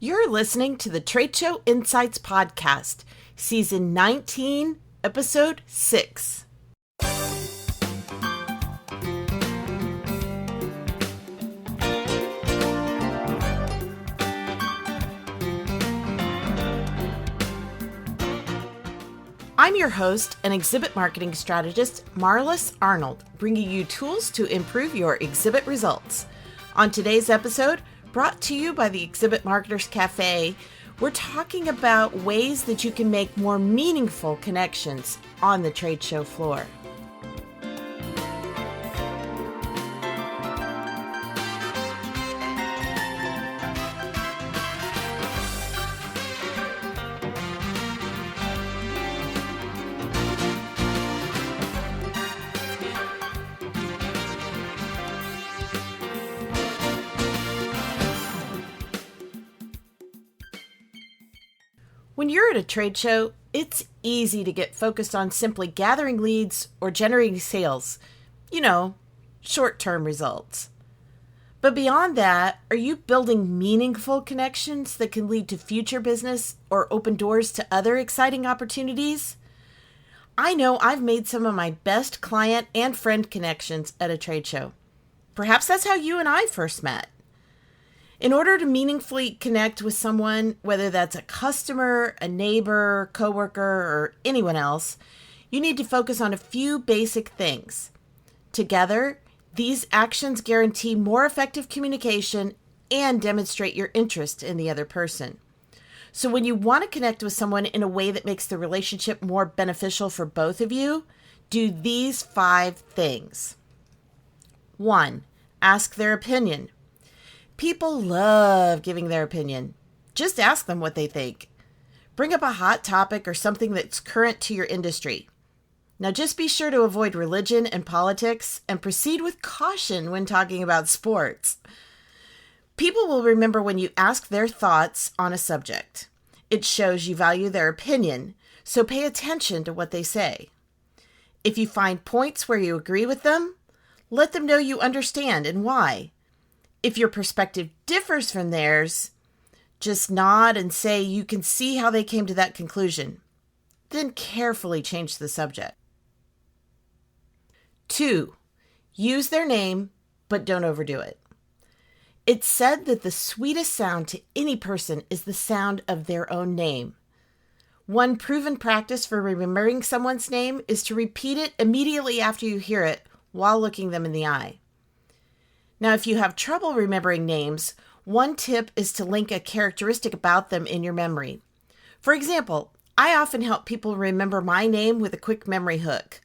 You're listening to the Trade Show Insights Podcast, Season 19, Episode 6. I'm your host and exhibit marketing strategist, Marlis Arnold, bringing you tools to improve your exhibit results. On today's episode, brought to you by the Exhibit Marketers Cafe, we're talking about ways that you can make more meaningful connections on the trade show floor. When you're at a trade show, it's easy to get focused on simply gathering leads or generating sales. Short-term results. But beyond that, are you building meaningful connections that can lead to future business or open doors to other exciting opportunities? I know I've made some of my best client and friend connections at a trade show. Perhaps that's how you and I first met. In order to meaningfully connect with someone, whether that's a customer, a neighbor, coworker, or anyone else, you need to focus on a few basic things. Together, these actions guarantee more effective communication and demonstrate your interest in the other person. So when you want to connect with someone in a way that makes the relationship more beneficial for both of you, do these 5 things. 1. Ask their opinion. People love giving their opinion. Just ask them what they think. Bring up a hot topic or something that's current to your industry. Now just be sure to avoid religion and politics and proceed with caution when talking about sports. People will remember when you ask their thoughts on a subject. It shows you value their opinion, so pay attention to what they say. If you find points where you agree with them, let them know you understand and why. If your perspective differs from theirs, just nod and say you can see how they came to that conclusion. Then carefully change the subject. 2. Use their name, but don't overdo it. It's said that the sweetest sound to any person is the sound of their own name. One proven practice for remembering someone's name is to repeat it immediately after you hear it while looking them in the eye. Now, if you have trouble remembering names, one tip is to link a characteristic about them in your memory. For example, I often help people remember my name with a quick memory hook.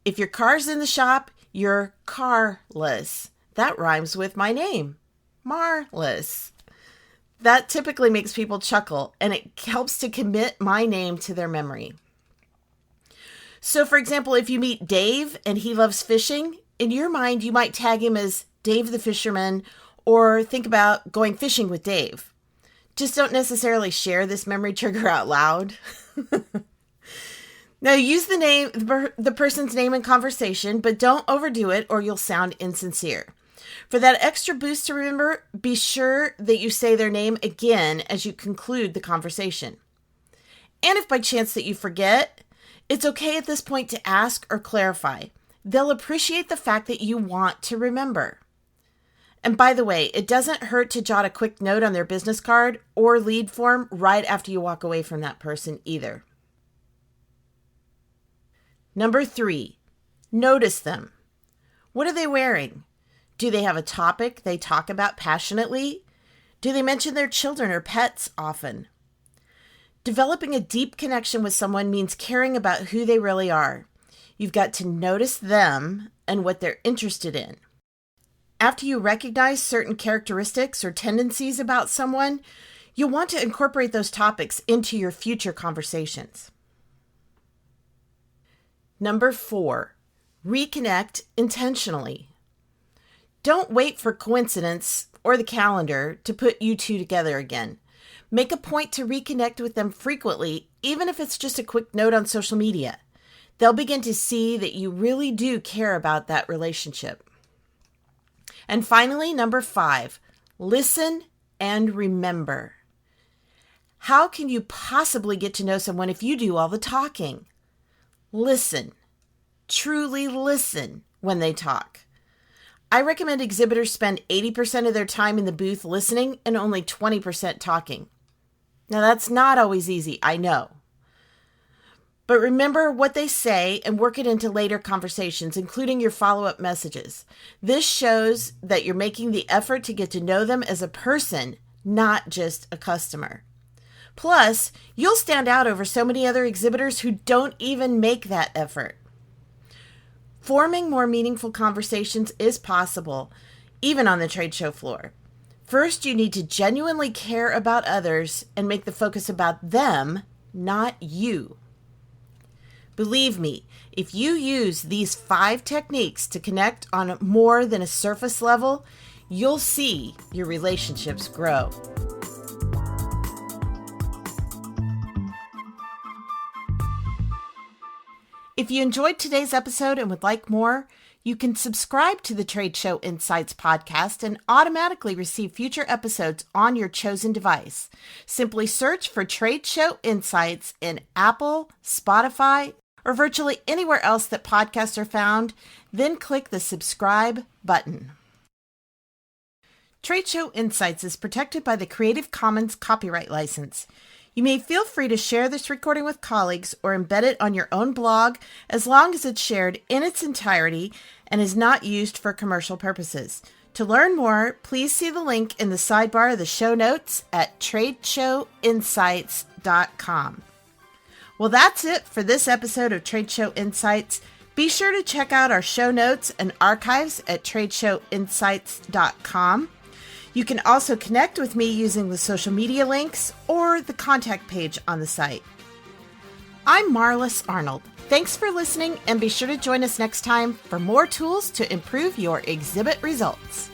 If your car's in the shop, you're carless. That rhymes with my name, Marlis. That typically makes people chuckle, and it helps to commit my name to their memory. So, for example, if you meet Dave and he loves fishing, in your mind you might tag him as Dave the Fisherman, or think about going fishing with Dave. Just don't necessarily share this memory trigger out loud. Now, use the person's name in conversation, but don't overdo it or you'll sound insincere. For that extra boost to remember, be sure that you say their name again as you conclude the conversation. And if by chance that you forget, it's okay at this point to ask or clarify. They'll appreciate the fact that you want to remember. And by the way, it doesn't hurt to jot a quick note on their business card or lead form right after you walk away from that person either. Number 3, notice them. What are they wearing? Do they have a topic they talk about passionately? Do they mention their children or pets often? Developing a deep connection with someone means caring about who they really are. You've got to notice them and what they're interested in. After you recognize certain characteristics or tendencies about someone, you'll want to incorporate those topics into your future conversations. Number 4, reconnect intentionally. Don't wait for coincidence or the calendar to put you two together again. Make a point to reconnect with them frequently, even if it's just a quick note on social media. They'll begin to see that you really do care about that relationship. And finally, number 5, listen and remember. How can you possibly get to know someone if you do all the talking? Listen. Truly listen when they talk. I recommend exhibitors spend 80% of their time in the booth listening and only 20% talking. Now, that's not always easy, I know. But remember what they say and work it into later conversations, including your follow-up messages. This shows that you're making the effort to get to know them as a person, not just a customer. Plus, you'll stand out over so many other exhibitors who don't even make that effort. Forming more meaningful conversations is possible, even on the trade show floor. First, you need to genuinely care about others and make the focus about them, not you. Believe me, if you use these 5 techniques to connect on more than a surface level, you'll see your relationships grow. If you enjoyed today's episode and would like more, you can subscribe to the Trade Show Insights podcast and automatically receive future episodes on your chosen device. Simply search for Trade Show Insights in Apple, Spotify, or virtually anywhere else that podcasts are found, then click the subscribe button. Trade Show Insights is protected by the Creative Commons copyright license. You may feel free to share this recording with colleagues or embed it on your own blog as long as it's shared in its entirety and is not used for commercial purposes. To learn more, please see the link in the sidebar of the show notes at tradeshowinsights.com. Well, that's it for this episode of Trade Show Insights. Be sure to check out our show notes and archives at tradeshowinsights.com. You can also connect with me using the social media links or the contact page on the site. I'm Marlis Arnold. Thanks for listening, and be sure to join us next time for more tools to improve your exhibit results.